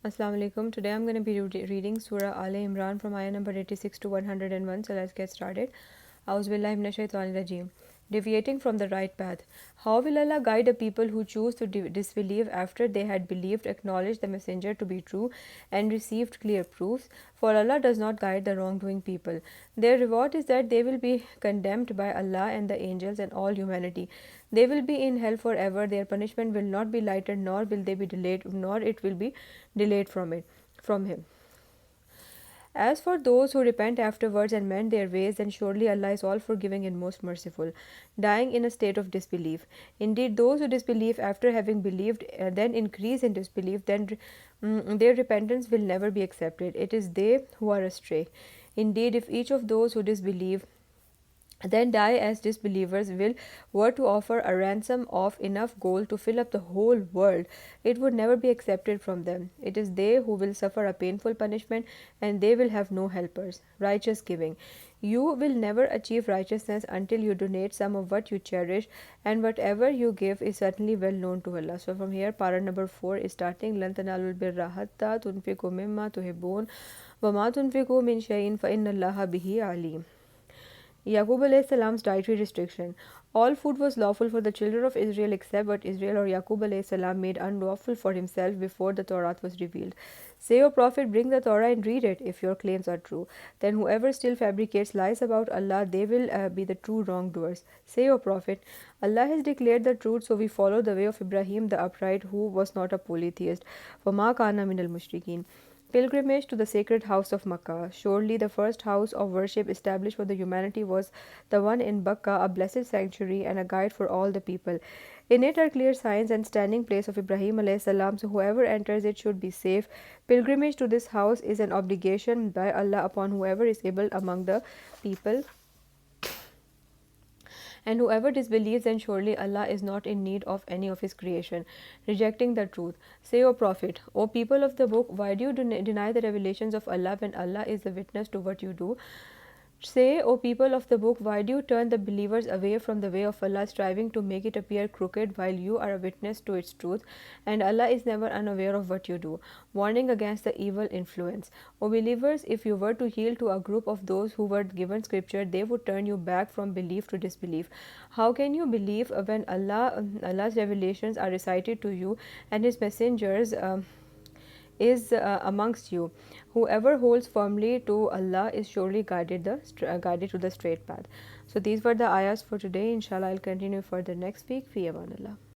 Assalamu alaikum. Today I'm going to be reading Surah Al Imran from ayah number 86 to 101. So let's get started. Auzubillahi minash shaitanir rajim. Deviating from the right path. How will Allah guide a people who choose to disbelieve after they had believed, acknowledged the messenger to be true, and received clear proofs? For Allah does not guide the wrongdoing people. Their reward is that they will be condemned by Allah and the angels and all humanity. They will be in hell forever. Their punishment will not be lightened, nor will they be delayed, nor it will be delayed from him. As for those who repent afterwards and mend their ways, then surely Allah is all forgiving and most merciful, dying in a state of disbelief. Indeed, those who disbelieve after having believed, then increase in disbelief, then their repentance will never be accepted. It is they who are astray. Indeed, if each of those who disbelieve then die as disbelievers were to offer a ransom of enough gold to fill up the whole world, it would never be accepted from them. It is they who will suffer a painful punishment, and they will have no helpers. Righteous giving. You will never achieve righteousness until you donate some of what you cherish, and whatever you give is certainly well known to Allah. So from here, para number 4 is starting. Lan tanalul birra hatta tunfiqu mimma tuhibbun wa ma tunfiqu min shay'in fa inna Allaha bihi alim. Yaqub alayhi salam's dietary restriction. All food was lawful for the children of Israel except what Israel or Yaqub alayhi salam made unlawful for himself before the Torah was revealed. Say, O Prophet, bring the Torah and read it if your claims are true. Then whoever still fabricates lies about Allah, they will be the true wrongdoers. Say, O Prophet, Allah has declared the truth, so we follow the way of Ibrahim the upright, who was not a polytheist. وَمَا كَانَ مِنَ الْمُشْرِكِينَ. Pilgrimage to the sacred house of Makkah. Surely the first house of worship established for the humanity was the one in Bakka, a blessed sanctuary and a guide for all the people. In it are clear signs and standing place of Ibrahim alayhi salam, so whoever enters it should be safe. Pilgrimage to this house is an obligation by Allah upon whoever is able among the people. And whoever disbelieves, then surely Allah is not in need of any of his creation. Rejecting the truth. Say, O Prophet, O people of the book, why do you deny the revelations of Allah when Allah is the witness to what you do? Say, O people of the book, why do you turn the believers away from the way of Allah, striving to make it appear crooked while you are a witness to its truth, and Allah is never unaware of what you do? Warning against the evil influence. O believers, if you were to yield to a group of those who were given scripture, they would turn you back from belief to disbelief. How can you believe when Allah's revelations are recited to you and His messengers is amongst you? Whoever holds firmly to Allah is surely guided to the straight path. So these were the ayahs for today. Inshallah, I'll continue further next week. Fi amanillah.